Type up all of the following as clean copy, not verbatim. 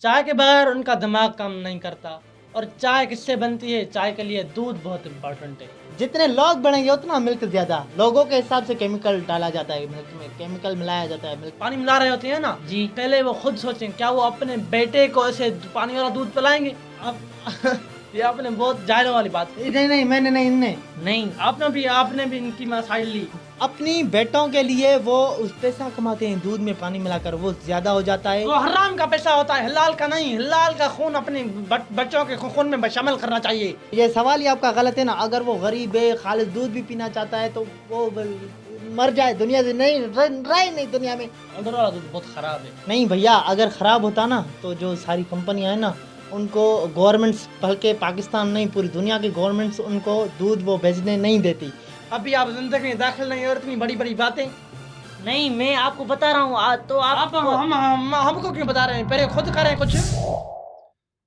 चाय के बगैर उनका दिमाग काम नहीं करता। और चाय किससे बनती है? चाय के लिए दूध बहुत इम्पोर्टेंट है। जितने लोग बढ़ेंगे उतना मिल्क ज्यादा, लोगों के हिसाब से केमिकल डाला जाता है, मिल्क में केमिकल मिलाया जाता है। मिल्क पानी मिला रहे होते हैं ना जी, पहले वो खुद सोचें क्या वो अपने बेटे को ऐसे पानी वाला दूध पिलाएंगे? अब ये आपने बहुत जायज़ वाली बात की। नहीं, मैंने नहीं, आपने भी इनकी मसाइल ली। अपनी बेटों के लिए वो उस पैसा कमाते हैं, दूध में पानी मिलाकर, वो ज्यादा हो जाता है। वो हराम का पैसा होता है, हिलाल का नहीं। हिलाल का खून अपने बच्चों के खून में शामिल करना चाहिए। ये सवाल ही आपका गलत है ना। अगर वो गरीब है, खालिद दूध भी पीना चाहता है तो वो मर जाए, दुनिया से नहीं रहे नहीं दुनिया में। उधर वाला दूध बहुत खराब है। नहीं भैया, अगर खराब होता ना तो जो सारी कंपनियां हैं ना, उनको गवर्नमेंट्स, बल्कि पाकिस्तान नहीं पूरी दुनिया की गवर्नमेंट्स उनको दूध वो बेचने नहीं देती। अभी आप जिंदगी में दाखिल नहीं हो, इतनी बड़ी बड़ी बातें। नहीं, मैं आपको बता रहा हूँ तो आप हमको क्यों बता रहे हैं? पहले खुद करें कुछ।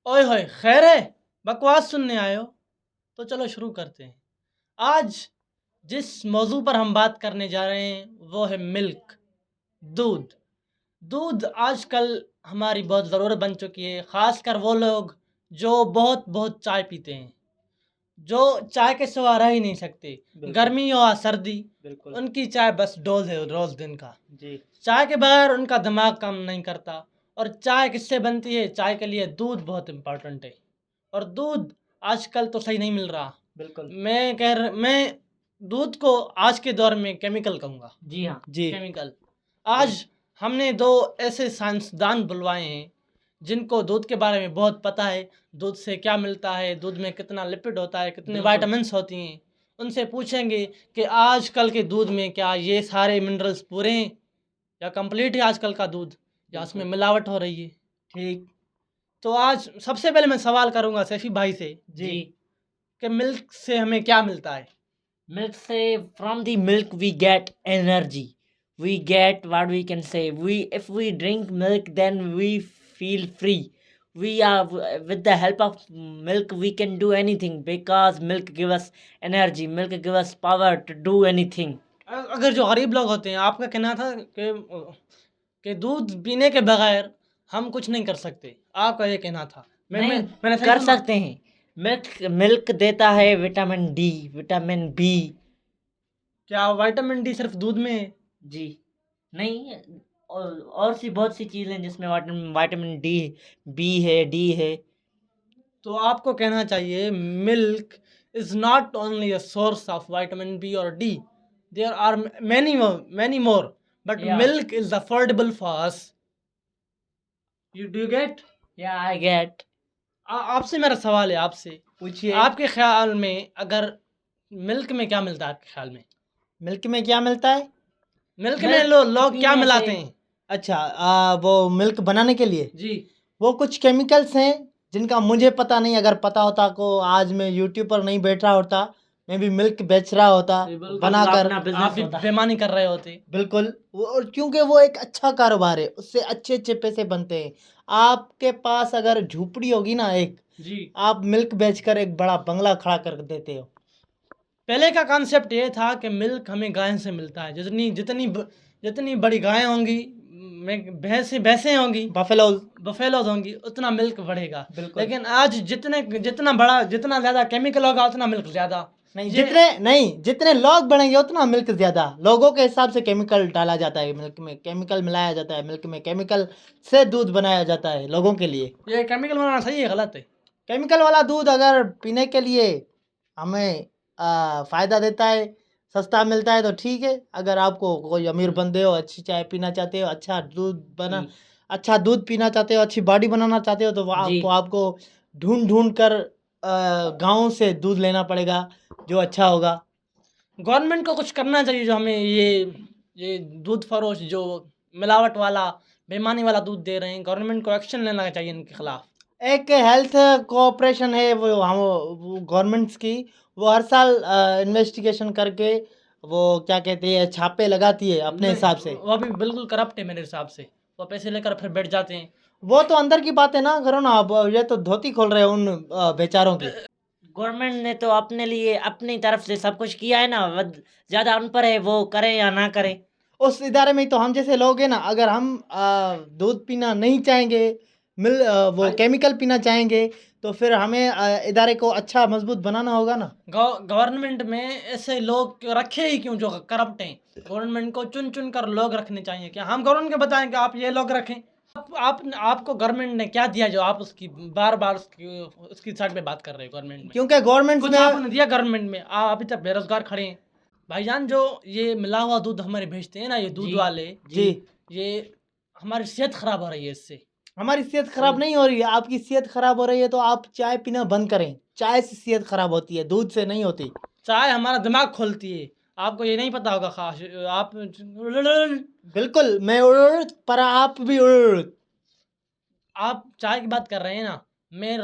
ओए होए, खैर है, बकवास सुनने आए हो तो चलो शुरू करते हैं। आज जिस मौजू पर हम बात करने जा रहे हैं वो है मिल्क, दूध। दूध आजकल हमारी बहुत ज़रूरत बन चुकी है, ख़ासकर वो लोग जो बहुत बहुत चाय पीते हैं, जो चाय के सिवा रह ही नहीं सकते, गर्मी हो या सर्दी। बिल्कुल उनकी चाय बस डोज है रोज़ दिन का जी। चाय के बगैर उनका दिमाग काम नहीं करता। और चाय किससे बनती है? चाय के लिए दूध बहुत इम्पोर्टेंट है। और दूध आजकल तो सही नहीं मिल रहा। बिल्कुल मैं दूध को आज के दौर में केमिकल कहूँगा। जी हाँ जी। केमिकल। आज हमने दो ऐसे साइंसदान बुलवाए हैं जिनको दूध के बारे में बहुत पता है। दूध से क्या मिलता है, दूध में कितना लिपिड होता है, कितने विटामिन्स होती हैं। उनसे पूछेंगे कि आजकल के दूध में क्या ये सारे मिनरल्स पूरे हैं या कंप्लीट है आजकल का दूध, या उसमें मिलावट हो रही है। ठीक, तो आज सबसे पहले मैं सवाल करूंगा सैफी भाई से जी। कि मिल्क से हमें क्या मिलता है? Milk say from the milk we get energy. We get what we can say. If we drink milk then we feel free. We are with the help of milk we can do anything because milk give us energy. Milk give us power to do anything. अगर जो गरीब लोग होते हैं, आपका कहना था कि दूध पीने के बगैर हम कुछ नहीं कर सकते, आपका ये कहना था। मैंने सही कर सुना? सकते हैं। मिल्क देता है विटामिन डी, विटामिन बी। क्या विटामिन डी सिर्फ दूध में है? जी नहीं, और सी बहुत सी चीज़ें हैं जिसमें विटामिन डी, बी है, डी है। तो आपको कहना चाहिए milk is not only a source of vitamin B और D, there are many more, but Yeah. Milk is affordable for us. You do get? या आई गेट। आपसे मेरा सवाल है, आपसे पूछिए। आपके ख्याल में अगर मिल्क में क्या मिलता है? आपके ख्याल में मिल्क में क्या मिलता है? मिल्क में लोग क्या पीने मिलाते से- हैं? अच्छा, वो मिल्क बनाने के लिए जी, वो कुछ केमिकल्स हैं जिनका मुझे पता नहीं। अगर पता होता को आज मैं यूट्यूब पर नहीं बैठ रहा होता, मैं भी मिल्क बेच रहा होता बनाकर। अपना आप बिजनेस भी होता। बेईमानी कर रहे होते। बिल्कुल क्योंकि वो एक अच्छा कारोबार है, उससे अच्छे अच्छे पैसे बनते हैं। आपके पास अगर झोपड़ी होगी ना एक, जी, आप मिल्क बेचकर एक बड़ा बंगला खड़ा कर देते हो। पहले का कॉन्सेप्ट ये था कि मिल्क हमें गाय से मिलता है। जितनी बड़ी गायें होंगी, भैंसें होंगी, बफेलोज होंगी, उतना मिल्क बढ़ेगा। बिल्कुल। लेकिन आज जितना ज़्यादा केमिकल होगा उतना मिल्क ज़्यादा। जितने लोग बढ़ेंगे उतना मिल्क ज्यादा, लोगों के हिसाब से केमिकल डाला जाता है, मिल्क में केमिकल मिलाया जाता है, मिल्क में केमिकल से दूध बनाया जाता है लोगों के लिए। ये केमिकल बनाना सही है गलत है? केमिकल वाला दूध अगर पीने के लिए हमें फ़ायदा देता है, सस्ता मिलता है तो ठीक है। अगर आपको कोई अमीर बंदे हो, अच्छी चाय पीना चाहते हो, अच्छा दूध पीना चाहते हो, अच्छी बॉडी बनाना चाहते हो, तो जी। आपको ढूंढ कर गाँव से दूध लेना पड़ेगा जो अच्छा होगा। गवर्नमेंट को कुछ करना चाहिए जो हमें ये दूध फरोश जो मिलावट वाला बेईमानी वाला दूध दे रहे हैं, गवर्नमेंट को एक्शन लेना चाहिए इनके खिलाफ। एक हेल्थ कोऑपरेशन है वो गवर्नमेंट्स की, वो हर साल इन्वेस्टिगेशन करके वो क्या कहते हैं छापे लगाती है अपने हिसाब से। वो भी बिल्कुल करप्ट है मेरे हिसाब से। वो पैसे लेकर फिर बैठ जाते हैं। वो तो अंदर की बात है ना, करो ना आप, ये तो धोती खोल रहे हो उन बेचारों की। गवर्नमेंट ने तो अपने लिए अपनी तरफ से सब कुछ किया है ना। ज़्यादा उन पर है वो करें या ना करें। उस इदारे में ही तो हम जैसे लोग हैं ना, अगर हम दूध पीना नहीं चाहेंगे, वो केमिकल पीना चाहेंगे तो फिर हमें इदारे को अच्छा मजबूत बनाना होगा ना। गवर्नमेंट में ऐसे लोग रखे ही क्यों जो करप्ट हैं? गवर्नमेंट को चुन चुन कर लोग रखने चाहिए। क्या हम गवर्नमेंट को बताएं कि आप ये लोग रखें? आपको गवर्नमेंट ने क्या दिया जो आप उसकी बार बार उसकी साइड पे बात कर रहे हो? गवर्नमेंट में क्योंकि गवर्नमेंट कुछ में आपने दिया? गवर्नमेंट में आप अभी तक बेरोजगार खड़े हैं भाईजान। जो ये मिला हुआ दूध हमारे भेजते हैं ना, ये दूध जी, वाले जी ये हमारी सेहत खराब हो रही है इससे। हमारी सेहत खराब नहीं हो रही है, आपकी सेहत खराब हो रही है तो आप चाय पीना बंद करें। चाय से सेहत खराब होती है, दूध से नहीं होती। चाय हमारा दिमाग खोलती है, आपको ये नहीं पता होगा खास। आप बिल्कुल मैं पर आप भी आप चाय की बात कर रहे हैं ना, मैं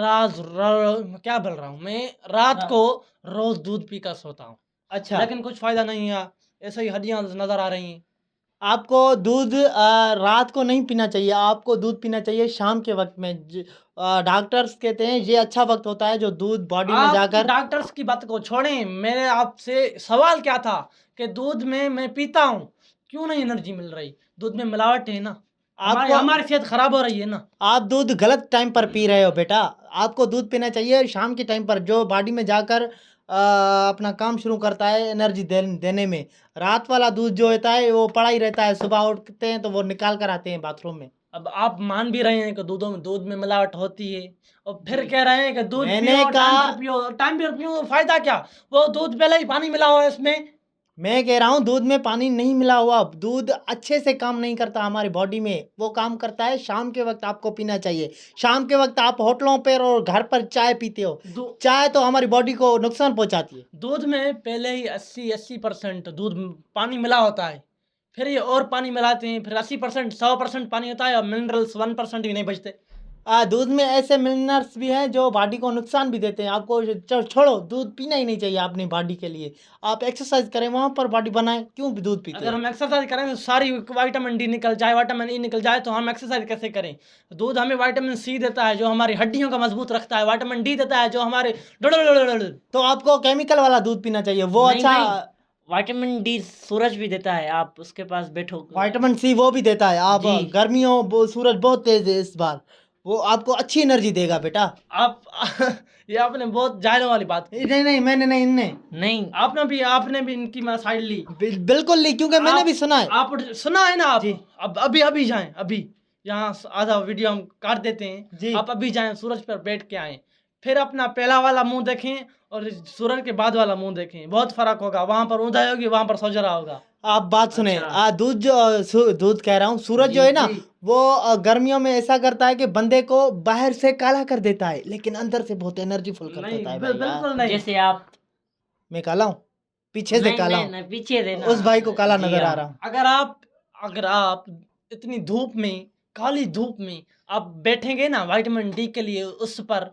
क्या बोल रहा हूँ, मैं रात को रोज दूध पीकर सोता हूँ, अच्छा लेकिन कुछ फायदा नहीं है। ऐसे ही हड्डियां नजर आ रही हैं। आपको दूध रात को नहीं पीना चाहिए, आपको दूध पीना चाहिए शाम के वक्त में। डॉक्टर्स कहते हैं ये अच्छा वक्त होता है जो दूध बॉडी में आप जाकर। डॉक्टर्स की बात को छोड़ें, मेरे आपसे सवाल क्या था कि दूध में मैं पीता हूँ क्यों नहीं एनर्जी मिल रही? दूध में मिलावट है ना, हमारी आपको हमारी सेहत खराब हो रही है ना। आप दूध गलत टाइम पर पी रहे हो बेटा। आपको दूध पीना चाहिए शाम के टाइम पर जो बॉडी में जाकर अपना काम शुरू करता है एनर्जी देने में। रात वाला दूध जो होता है वो पड़ा ही रहता है, सुबह उठते हैं तो वो निकाल कर आते हैं बाथरूम में। अब आप मान भी रहे हैं कि दूध में मिलावट होती है, और फिर कह रहे हैं कि दूध मैंने पियो, कहा टाइम पर पियो, फायदा क्या? वो दूध पहले ही पानी मिला हुआ है इसमें। मैं कह रहा हूँ दूध में पानी नहीं मिला हुआ। दूध अच्छे से काम नहीं करता हमारी बॉडी में, वो काम करता है शाम के वक्त आपको पीना चाहिए। शाम के वक्त आप होटलों पर और घर पर चाय पीते हो, चाय तो हमारी बॉडी को नुकसान पहुंचाती है। दूध में पहले ही 80% दूध पानी मिला होता है, फिर ये और पानी मिलाते हैं, फिर 80% 100% पानी होता है, और मिनरल्स 1% भी नहीं बचते। दूध में ऐसे मिनरल्स भी हैं जो बॉडी को नुकसान भी देते हैं। आपको छोड़ो, दूध पीना ही नहीं चाहिए अपनी बॉडी के लिए। आप एक्सरसाइज करें, वहाँ पर बॉडी बनाएं, क्यों भी दूध पीते अगर हो? हम एक्सरसाइज करें तो सारी विटामिन डी निकल जाए, विटामिन ई निकल जाए, तो हम एक्सरसाइज कैसे करें? दूध हमें विटामिन सी देता है जो हमारी हड्डियों का मजबूत रखता है, विटामिन डी देता है जो हमारे तो आपको केमिकल वाला दूध पीना चाहिए, वो नहीं, अच्छा। नहीं, विटामिन डी सूरज भी देता है, आप उसके पास बैठो। विटामिन सी वो भी देता है। आप जी। गर्मियों सूरज बहुत तेज है इस बार, वो आपको अच्छी एनर्जी देगा बेटा। आप ये आपने बहुत जायलों वाली बात की। नहीं नहीं, मैंने नहीं, इनने नहीं, आपने भी इनकी साइड ली। बिल्कुल नहीं, क्योंकि मैंने भी सुना है। आप सुना है ना आप? जी। अब अभी जाएं, अभी यहाँ आधा वीडियो हम काट देते हैं जी। आप अभी जाएं, सूरज पर बैठ के आए, फिर अपना पहला वाला मुंह देखें और सूरज के बाद वाला मुंह देखें, बहुत फर्क होगा। वहां पर उदय होगी, वहां पर सौजरा होगा। आप बात सुने, अच्छा। दूध जो दूध कह रहा हूँ, सूरज जो है ना, वो गर्मियों में ऐसा करता है कि बंदे को बाहर से काला कर देता है, लेकिन अंदर से बहुत एनर्जीफुल कर नहीं, देता है भाई यार। बिल्कुल नहीं। जैसे आप मैं काला हूँ, पीछे से नहीं, काला नहीं, हूँ, नहीं, पीछे देना। उस भाई को काला जी नजर आ हाँ। रहा हूँ। अगर आप इतनी धूप में, काली धूप में आप बैठेंगे ना विटामिन डी के लिए उस पर,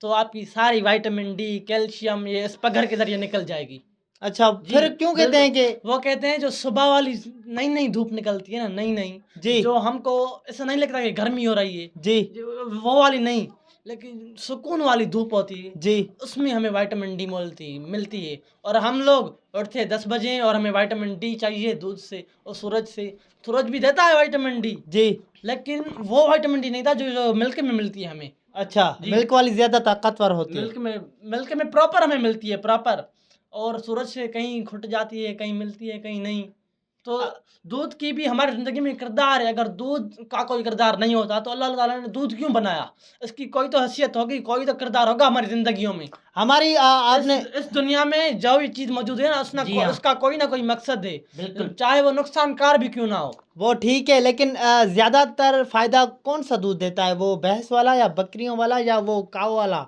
तो आपकी सारी विटामिन डी, कैल्शियम ये इस पगड़ के जरिए निकल जाएगी। अच्छा, फिर क्यों कहते हैं कि वो कहते हैं जो सुबह वाली नई नई धूप निकलती है ना, नई नई, जी जो हमको ऐसा नहीं लगता कि गर्मी हो रही है, जी वो वाली नहीं, लेकिन सुकून वाली धूप होती है, जी उसमें हमें विटामिन डी मिलती है। और हम लोग उठते हैं 10 बजे और हमें विटामिन डी चाहिए दूध से और सूरज से। सूरज भी देता है विटामिन डी, जी। लेकिन वो विटामिन डी नहीं था जो मिल्क में मिलती है हमें। अच्छा, जी। मिल्क वाली ज्यादा ताकतवर होती है। मिल्क में प्रॉपर हमें मिलती है, प्रॉपर। और सूरज से कहीं खुट जाती है, कहीं मिलती है, कहीं नहीं। तो दूध की भी हमारी ज़िंदगी में किरदार है। अगर दूध का कोई किरदार नहीं होता तो अल्लाह ताला ने दूध क्यों बनाया? इसकी कोई तो हैसियत होगी, कोई तो किरदार होगा हमारी ज़िंदगियों में। हमारी आपने इस दुनिया में जो भी चीज़ मौजूद है ना, जी हाँ। उसका कोई ना कोई मकसद है, बिल्कुल। चाहे वो नुकसानकार भी क्यों ना हो। वो ठीक है, लेकिन ज्यादातर फायदा कौन सा दूध देता है? वो भैंस वाला या बकरियों वाला या वो काऊ वाला?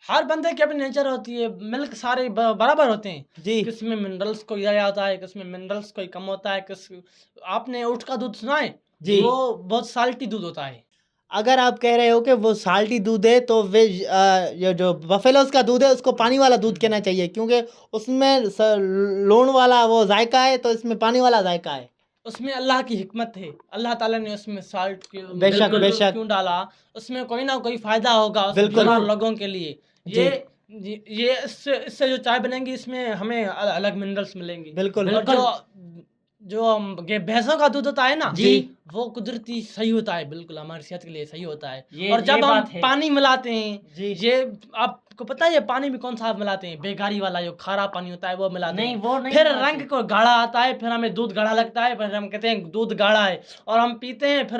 हर बंदे की अपनी नेचर होती है, मिल्क सारे बराबर होते हैं। जी किस में मिनरल्स कोई ज़्यादा होता है, किस में मिनरल्स कोई कम होता है। आपने ऊँट का दूध सुना है? जी। वो बहुत साल्टी दूध होता है। अगर आप कह रहे हो कि वो साल्टी दूध है तो वे ये जो बफेलोस का दूध है उसको पानी वाला दूध कहना चाहिए, क्योंकि उसमें लूण वाला वो जायका है, तो इसमें पानी वाला जायका है। उसमें अल्लाह की हिकमत है, अल्लाह ताला ने उसमें साल्ट बेशक, बेशक। क्यों डाला, उसमें कोई ना कोई फायदा होगा उस बिल्कुल। बीमार लोगों के लिए। जी। ये इससे जो चाय बनेगी इसमें हमें अलग मिनरल्स मिलेंगे। बिल्कुल। और जो ये भैंसों का दूध होता है ना जी। वो कुदरती सही होता है, बिल्कुल हमारी सेहत के लिए सही होता है। ये- और ये जब हम बात है। पानी मिलाते हैं जी। ये आपको पता है ये पानी भी कौन सा मिलाते हैं? बेकारी वाला जो खारा पानी होता है वो मिलाते नहीं, हैं। वो नहीं फिर मिलाते। रंग को गाढ़ा आता है, फिर हमें दूध गाढ़ा लगता है, फिर हम कहते हैं दूध गाढ़ा है और हम पीते हैं, फिर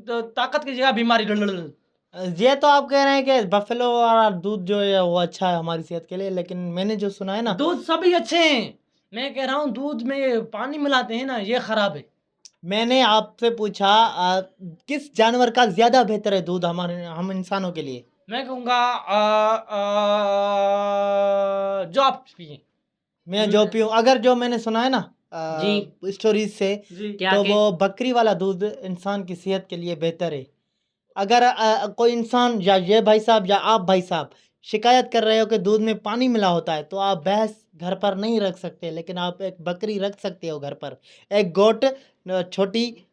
तो ताकत की जगह बीमारी। ये तो आप कह रहे हैं कि बफेलो वाला दूध जो है वो अच्छा है हमारी सेहत के लिए, लेकिन मैंने जो सुना है ना, दूध सभी अच्छे हैं, मैं कह रहा हूँ दूध में पानी मिलाते हैं ना ये खराब है। मैंने आपसे पूछा किस जानवर का ज्यादा बेहतर है दूध हमारे हम इंसानों के लिए? मैं कहूँगा जो आप पिए। मैं जो पीऊँ, अगर जो मैंने सुना है ना जी। स्टोरीज से, जी क्या तो के? वो बकरी वाला दूध इंसान की सेहत के लिए बेहतर है। अगर कोई इंसान या ये भाई साहब या आप भाई साहब शिकायत कर रहे हो कि दूध में पानी मिला होता है, तो आप भैंस घर पर नहीं रख सकते, लेकिन आप एक बकरी रख सकते हो घर पर। एक गोट छोटी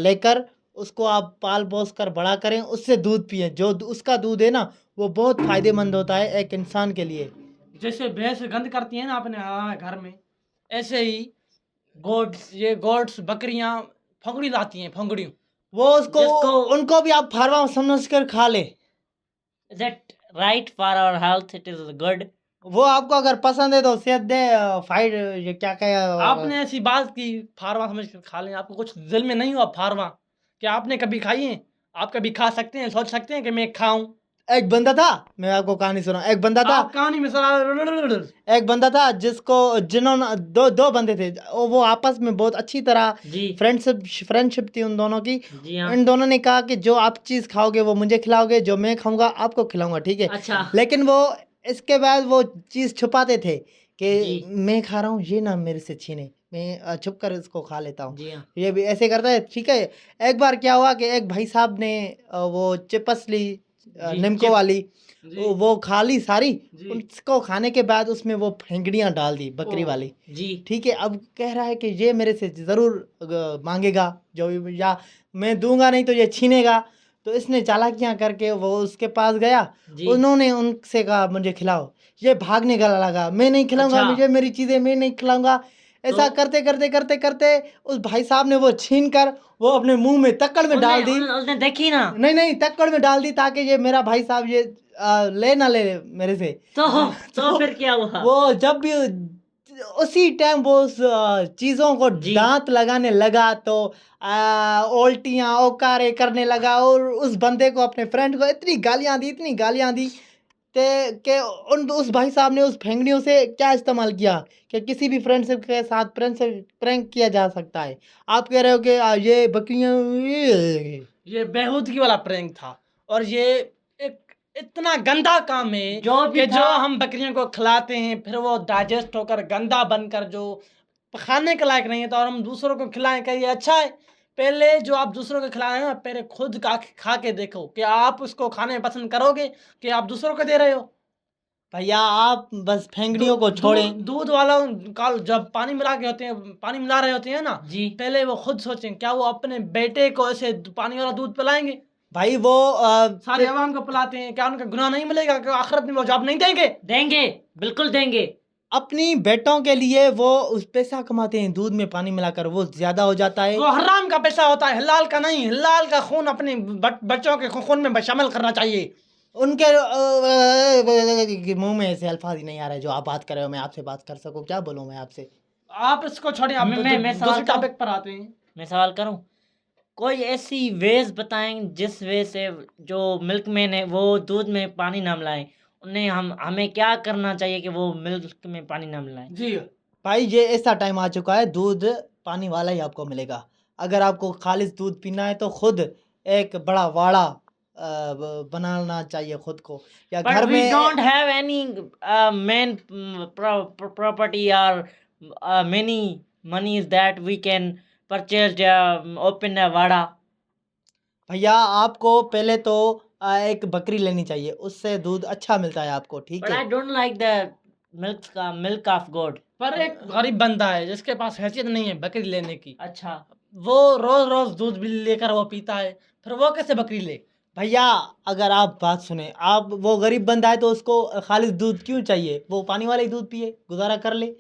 लेकर उसको आप पाल पोस कर बड़ा करें, उससे दूध पिए। जो उसका दूध है ना वो बहुत फायदेमंद होता है एक इंसान के लिए। जैसे भैंस गंद करती है ना अपने घर में, ऐसे ही गोट्स बकरियां फंगड़ी लाती हैं, फंगड़ी। वो उसको जिसको- उनको भी आप फार्मा समझ कर खा ले। Is that right for our health? It is good. वो आपको अगर पसंद है तो सेहत दे फाइट ये क्या कहे आपने ऐसी बात की फार्मा समझ कर खा लें, आपको कुछ दिल में नहीं हुआ फार्मा? क्या आपने कभी खाई है? आप कभी खा सकते हैं, सोच सकते हैं कि मैं खाऊं? एक बंदा था, मैं आपको कहानी सुना। एक बंदा था, आप कहानी में सरा एक बंदा था जिसको जिन्होंने दो बंदे थे, वो आपस में बहुत अच्छी तरह जी। फ्रेंडशिप थी उन दोनों की। जी हाँ। इन दोनों ने कहा कि जो आप चीज़ खाओगे वो मुझे खिलाओगे, जो मैं खाऊंगा आपको खिलाऊंगा, ठीक है? अच्छा। लेकिन वो इसके बाद वो चीज़ छुपाते थे कि जी। मैं खा रहा हूँ, ये ना मेरे से छीने, मैं छुप कर इसको खा लेता हूँ। जी हाँ। ये भी ऐसे करता है, ठीक है? एक बार क्या हुआ कि एक भाई साहब ने वो चिपस ली जी, निम्को चिप। वाली, जी। वो खा ली सारी। जी। उसको खाने के बाद उसमें वो फेंगड़ियाँ डाल दी बकरी ओह। वाली, जी। ठीक है? अब कह रहा है कि ये मेरे से ज़रूर मांगेगा, जो या मैं दूंगा नहीं तो ये छीनेगा। तो इसने चालाकियाँ करके वो उसके पास गया, जी। उन्होंने उनसे कहा मुझे खिलाओ। ये भागने गला लगा, मैं नहीं खिलाऊंगा, अच्छा। मुझे मेरी चीज़ें मैं नहीं खिलाऊंगा। ऐसा तो- करते करते करते करते उस भाई साहब ने वो छीन कर वो अपने मुंह में तक्कड़ में डाल दी। उसने देखी ना। नहीं नहीं, तक्कड़ में डाल दी ताकि ये मेरा भाई साहब ये ले ना ले मेरे से। तो फिर क्या हुआ? वो जब भी उसी टाइम वो उस चीज़ों को जी। दांत लगाने लगा तो उल्टियाँ ओकारे करने लगा, और उस बंदे को अपने फ्रेंड को इतनी गालियाँ दी कि उन उस भाई साहब ने उस फेंगड़ियों से क्या इस्तेमाल किया कि किसी भी फ्रेंडशिप के साथ प्रैंक किया जा सकता है। आप कह रहे हो कि ये बकरियाँ ये बेहूदगी वाला प्रैंक था, और ये एक इतना गंदा काम है जो भी कि जो था- हम बकरियों को खिलाते हैं फिर वो डाइजेस्ट होकर गंदा बनकर जो खाने के लायक नहीं है, तो और हम दूसरों को खिलाएं, क्या ये अच्छा है? पहले जो आप दूसरों को खिला रहे हो ना, पहले खुद खा के देखो कि आप उसको खाने पसंद करोगे कि आप दूसरों को दे रहे हो। भैया आप बस फेंगड़ियों को छोड़ें। दूध वाला काल जब पानी मिला के होते हैं, पानी मिला रहे होते हैं ना, जी। पहले वो खुद सोचें क्या वो अपने बेटे को ऐसे पानी वाला दूध पिलाएंगे? भाई वो सारे अवाम को पिलाते हैं, क्या उनका गुनाह नहीं मिलेगा कि आखिरत में वो जवाब नहीं देंगे? देंगे, बिल्कुल देंगे। अपनी बेटों के लिए वो उस पैसा कमाते हैं, दूध में पानी मिलाकर वो ज्यादा हो जाता है। वो हराम का पैसा होता है, हिलाल का नहीं। हिलाल का खून अपने बच्चों के खून में शामिल करना चाहिए। उनके मुंह में ऐसे अल्फाज ही नहीं आ रहे जो आप बात कर रहे हो, मैं आपसे बात कर सकूं, क्या बोलूं मैं आपसे? आप इसको छोड़िए, आप मैं सवाल दूसरे करूं? टॉपिक पर आते हैं। मैं सवाल करूं? कोई ऐसी वेज बताएं जिस वे से जो मिल्कमैन है वो दूध में पानी ना मिलाएं। उन्हें हमें क्या करना चाहिए कि वो मिल्क में पानी ना मिलाएं? जी भाई ये ऐसा टाइम आ चुका है, दूध पानी वाला ही आपको मिलेगा। अगर आपको खालिस दूध पीना है तो खुद एक बड़ा वाड़ा बनाना चाहिए खुद को, या But घर we में don't have any main property or many monies that we can purchase open a vada. भैया आपको पहले तो एक बकरी लेनी चाहिए, उससे दूध अच्छा मिलता है आपको, ठीक But है? I don't like the milk of goat. पर एक गरीब बंदा है जिसके पास हैसियत नहीं है बकरी लेने की, अच्छा। वो रोज रोज दूध भी लेकर वो पीता है, फिर वो कैसे बकरी ले? भैया अगर आप बात सुने, आप वो गरीब बंदा है तो उसको खालिस दूध क्यों चाहिए? वो पानी वाला ही दूध पिए, गुजारा कर ले।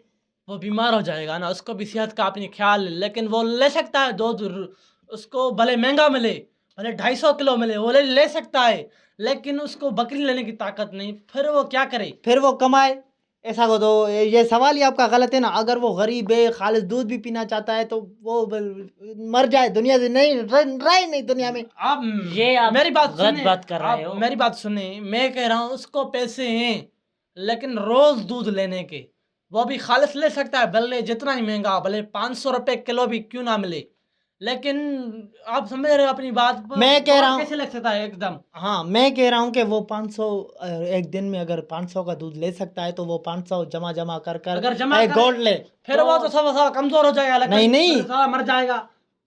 वो बीमार हो जाएगा ना, उसको भी सेहत का अपनी ख्याल है, लेकिन वो ले सकता है दूध, उसको भले महंगा मिले, भले 250 किलो मिले, वो ले सकता है, लेकिन उसको बकरी लेने की ताकत नहीं, फिर वो क्या करे? फिर वो कमाए, ऐसा को तो ये सवाल ही आपका गलत है ना। अगर वो गरीब है, खालिस दूध भी पीना चाहता है तो वो मर जाए, दुनिया से नहीं रहे नहीं दुनिया में। आप ये आप मेरी बात गलत सुने, बात कर रहे आप हो। मेरी बात सुने, मैं कह रहा हूँ उसको पैसे हैं, लेकिन रोज दूध लेने के, वो भी खालिस ले सकता है, भले जितना ही महंगा, भले 500 रुपए किलो भी क्यों ना मिले, लेकिन आप समझ रहे हो अपनी बात? मैं कह रहा हूँ, कैसे लग सकता है एकदम? हाँ मैं कह रहा हूँ कि वो 500 एक दिन में अगर 500 का दूध ले सकता है तो वो 500 जमा जमा कर कर अगर जमा करे, गोल्ड ले। फिर वो तो सब कमजोर हो जाएगा, लेकिन नहीं। फिर सारा मर जाएगा।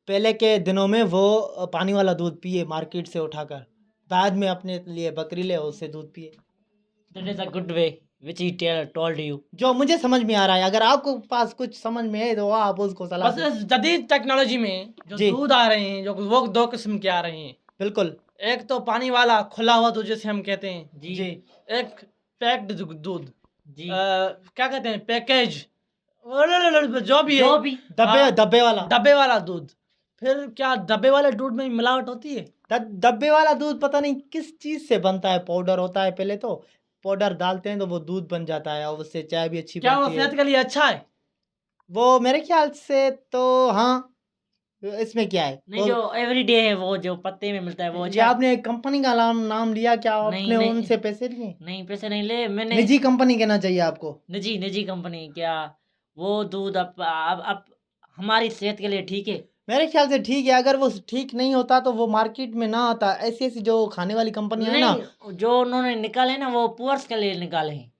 पहले के दिनों में वो पानी वाला दूध पिए मार्केट से उठाकर, बाद में अपने लिए बकरी ले उससे दूध पिए। That is a good way which he told you. जो मुझे समझ में आ रहा है, अगर आपको पास कुछ समझ में है तो आप उसको सलाह बस दें। इस जदीद टेक्नोलॉजी में जो जी। दूध आ रहे हैं, जो वो 2 किस्म के आ रहे हैं, बिल्कुल एक तो पानी वाला खुला हुआ दूध जिसे हम कहते हैं, जी जी एक पैक्ड दूध, जी क्या कहते हैं, पैकेज, जो भी है, जो भी डब्बे डब्बे वाला डब्बे वाला दूध। फिर क्या डब्बे वाले दूध में मिलावट होती है? डब्बे वाला दूध पता नहीं किस चीज से बनता है, पाउडर होता है, पहले तो पाउडर डालते हैं तो वो दूध बन जाता है और उससे चाय भी अच्छी क्या वो बनती है। सेहत के लिए अच्छा है? वो मेरे ख्याल से तो हाँ, इसमें क्या है? नहीं, जो एवरीडे है वो जो पत्ते में मिलता है वो ये अच्छा है। आपने एक कंपनी का नाम लिया, क्या नहीं, आपने नहीं। उनसे पैसे लिए? नहीं, पैसे नहीं ले मैंने। निजी कंपनी कहना चाहिए आपको। निजी कंपनी क्या? वो दूध अब हमारी सेहत के लिए ठीक है। मेरे ख्याल से ठीक है, अगर वो ठीक नहीं होता तो वो मार्केट में ना आता। ऐसी ऐसी जो खाने वाली कंपनियां है ना, नहीं, जो उन्होंने निकाले ना वो पुअर्स के लिए निकाले हैं।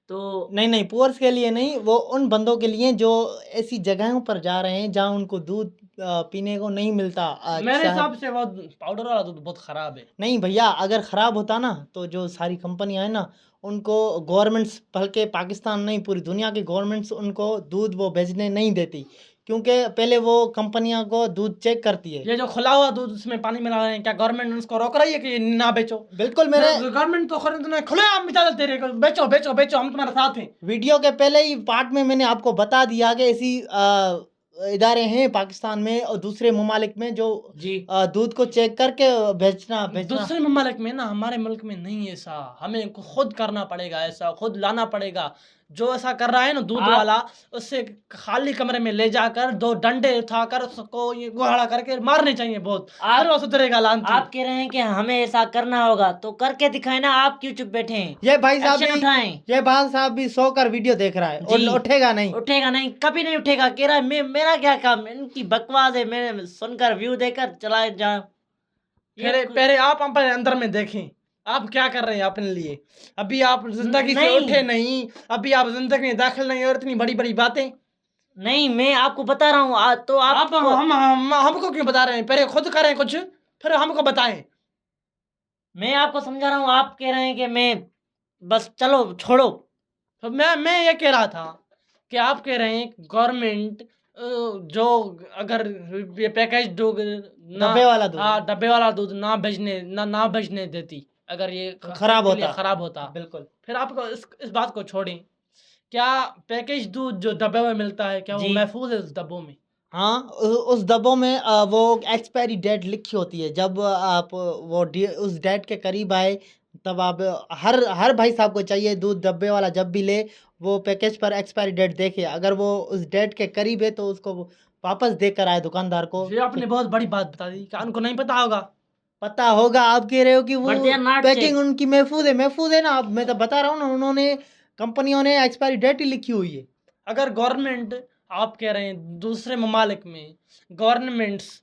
तो नहीं पुअर्स के लिए नहीं, वो उन बंदों के लिए जो ऐसी जगहों पर जा रहे हैं जहाँ उनको दूध पीने को नहीं मिलता। मेरे शहर- हिसाब से वो पाउडर वाला दूध बहुत खराब है। नहीं भैया, अगर ख़राब होता ना तो जो सारी कंपनियां हैं ना, उनको गवर्नमेंट्स, बल्कि पाकिस्तान नहीं पूरी दुनिया की गवर्नमेंट्स उनको दूध वो भेजने नहीं देती, क्योंकि पहले वो कंपनियां को दूध चेक करती है। ये जो खुला हुआ दूध उसमें पानी मिला रहे हैं, क्या गवर्नमेंट उसको रोक रही है कि ये ना बेचो? बिल्कुल, मेरे गवर्नमेंट तो खरीदने खुले आम इजाजत दे रही है, बेचो बेचो बेचो, हम तुम्हारे साथ हैं। वीडियो के पहले ही पार्ट में मैंने आपको बता दिया कि ऐसी इदारे हैं पाकिस्तान में और दूसरे ममालिक में जो जी दूध को चेक करके बेचना। दूसरे ममालिक में ना, हमारे मुल्क में नहीं ऐसा, हमें खुद करना पड़ेगा, ऐसा खुद लाना पड़ेगा। जो ऐसा कर रहा है ना दूध वाला, उससे खाली कमरे में ले जाकर 2 डंडे उठाकर उसको ये गुहाड़ा करके मारने चाहिए बहुत, फिर वो सुधरेगा। लानती। आप कह रहे हैं कि हमें ऐसा करना होगा तो करके दिखाए ना, आप क्यों चुप बैठे हैं? ये भाई साहब Action भी उठाएं। ये भाई साहब भी सोकर वीडियो देख रहा है और जी। उठेगा नहीं। उठेगा नहीं, कभी नहीं उठेगा। कह रहा है मेरा क्या काम, इनकी बकवास है, मैं सुनकर व्यू देकर चला जाऊं। पहले आप अपने अंदर में देखें, आप क्या कर रहे हैं अपने लिए। अभी आप जिंदगी से नहीं। उठे नहीं, अभी आप जिंदगी में दाखिल नहीं, और इतनी बड़ी बड़ी बातें। नहीं, मैं आपको बता रहा हूँ तो आप हमको क्यों बता रहे हैं? पहले खुद करें कुछ, फिर हमको बताएं। मैं आपको समझा रहा हूँ, आप कह रहे हैं कि मैं बस चलो छोड़ो। तो मैं ये कह रहा था कि आप कह रहे हैं गवर्नमेंट जो अगर ये पैकेज दूध ना, डब्बे वाला दूध। हाँ डब्बे वाला दूध ना भेजने देती, अगर ये खराब के लिए होता। खराब होता, बिल्कुल। फिर आपको इस बात को छोड़ें। क्या पैकेज दूध जो डब्बे में मिलता है, क्या वो जी। महफूज है उस डब्बों में? हाँ, उस डब्बों में वो एक्सपायरी डेट लिखी होती है। जब आप उस डेट के करीब आए तब आप हर भाई साहब को चाहिए दूध डब्बे वाला जब भी ले, वो पैकेज पर एक्सपायरी डेट देखे। अगर वो उस डेट के करीब है तो उसको वापस देकर आए दुकानदार को। ये आपने बहुत बड़ी बात बता दी, क्या उनको नहीं पता होगा? पता होगा, आप कह रहे हो कि वो But they are not packing check. उनकी महफूज है ना। अब मैं तो बता रहा हूँ ना, उन्होंने कंपनियों ने एक्सपायरी डेट ही लिखी हुई है। अगर गवर्नमेंट, आप कह रहे हैं दूसरे ममालिक में गवर्नमेंट्स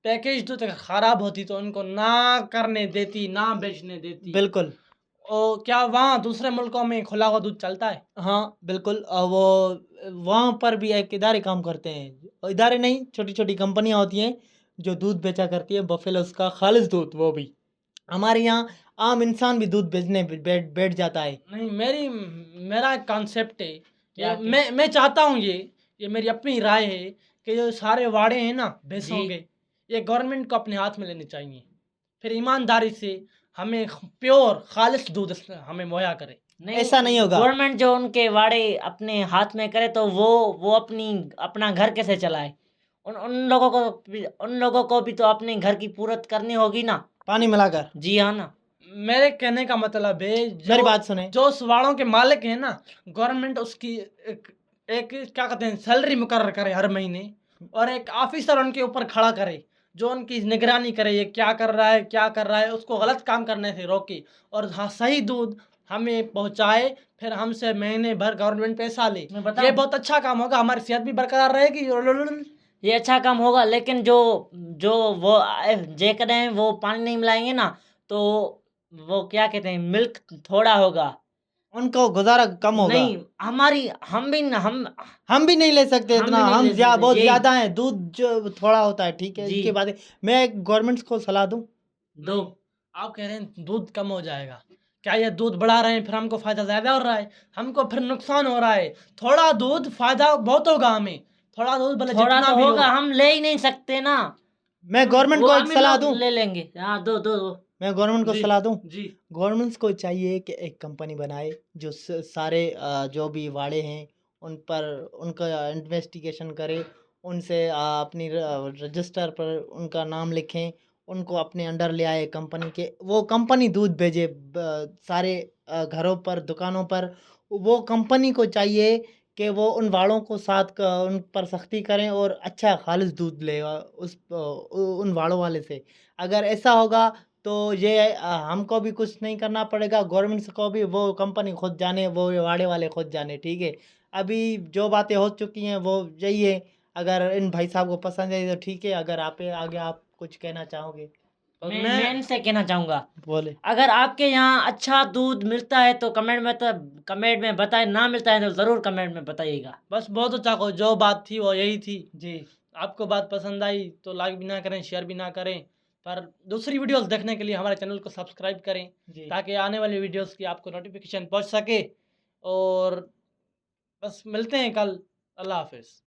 पैकेज दूध अगर खराब होती तो उनको ना करने देती, ना बेचने देती। बिल्कुल। और क्या वहाँ दूसरे मुल्कों में खुला हुआ दूध चलता है? हाँ बिल्कुल। वो वहाँ पर भी एक इदारे काम करते हैं, इदारे नहीं, छोटी छोटी कंपनियाँ होती हैं जो दूध बेचा करती है, बफेलोस का खालिस दूध। वो भी हमारे यहाँ आम इंसान भी दूध बेचने बैठ जाता है। नहीं, मेरा एक कॉन्सेप्ट है, क्या मैं चाहता हूँ, ये मेरी अपनी राय है कि जो सारे वाड़े हैं ना भैंसों के, ये गवर्नमेंट को अपने हाथ में लेने चाहिए, फिर ईमानदारी से हमें प्योर खालिस दूध हमें मुहैया करे। ऐसा नहीं होगा। गवर्नमेंट जो उनके वाड़े अपने हाथ में करे तो वो अपना घर कैसे चलाए? उन लोगों को भी तो अपने घर की पूरत करनी होगी ना। पानी मिलाकर। जी हाँ ना। मेरे कहने का मतलब है मेरी बात सुने। जो उस वाड़ों के मालिक हैं ना, गवर्नमेंट उसकी एक क्या कहते हैं सैलरी मुकर्रर करे हर महीने, और एक ऑफिसर उनके ऊपर खड़ा करे जो उनकी निगरानी करे, ये क्या कर रहा है क्या कर रहा है, उसको गलत काम करने से रोके और हाँ सही दूध हमें पहुंचाए, फिर हमसे महीने भर गवर्नमेंट पैसा ले। मैं बताऊं? ये बहुत अच्छा काम होगा, हमारी सेहत भी बरकरार रहेगी। ये अच्छा काम होगा, लेकिन जो जो वो जेकरें वो पानी नहीं मिलाएंगे ना तो वो क्या कहते हैं मिल्क थोड़ा होगा। उनको गुजारा कम होगा। नहीं हमारी हम भी न- हम भी नहीं ले सकते हम भी इतना, नहीं हम ले सकते, बहुत यही। ज्यादा हैं, दूध जो थोड़ा होता है, ठीक है। जी। इसके बाद मैं गवर्नमेंट को सलाह दूं। दो आप कह रहे हैं दूध कम हो जाएगा, क्या ये दूध बढ़ा रहे हैं फिर हमको फायदा ज्यादा हो रहा है, हमको फिर नुकसान हो रहा है। थोड़ा दूध फायदा बहुत होगा हमें, थोड़ा दूध भले थोड़ा जितना तो भी होगा, हो। हम ले ही नहीं सकते ना। मैं गवर्नमेंट वो को एक अमीर सलाह लोग दूं। ले लेंगे। हाँ दो दो दो। मैं गवर्नमेंट को जी, सलाह दूं। जी गवर्नमेंट को चाहिए कि एक कंपनी बनाए जो सारे जो भी वाड़े हैं उन पर उनका इन्वेस्टिगेशन करे, उनसे अपनी रजिस्टर पर उनका नाम लिखें, उनको अपने अंडर ले आए कंपनी के, वो कंपनी दूध भेजे सारे घरों पर दुकानों पर। वो कंपनी को चाहिए कि वो उन वाड़ों को उन पर सख्ती करें और अच्छा खालिश दूध ले उन वाड़ों वाले से। अगर ऐसा होगा तो ये हमको भी कुछ नहीं करना पड़ेगा, गवर्नमेंट को भी वो कंपनी खुद जाने, वो वाड़े वाले खुद जाने, ठीक है। अभी जो बातें हो चुकी हैं वो यही है। अगर इन भाई साहब को पसंद है तो ठीक है, अगर आप आगे आप कुछ कहना चाहोगे और मैं इनसे कहना चाहूँगा, बोले। अगर आपके यहाँ अच्छा दूध मिलता है तो कमेंट में बताएं, ना मिलता है तो ज़रूर कमेंट में बताइएगा। बस बहुत अच्छा को जो बात थी वो यही थी। जी। आपको बात पसंद आई तो लाइक भी ना करें, शेयर भी ना करें, पर दूसरी वीडियोस देखने के लिए हमारे चैनल को सब्सक्राइब करें जी। ताकि आने वाली वीडियोस की आपको नोटिफिकेशन पहुंच सके। और बस मिलते हैं कल। अल्लाह हाफिज़।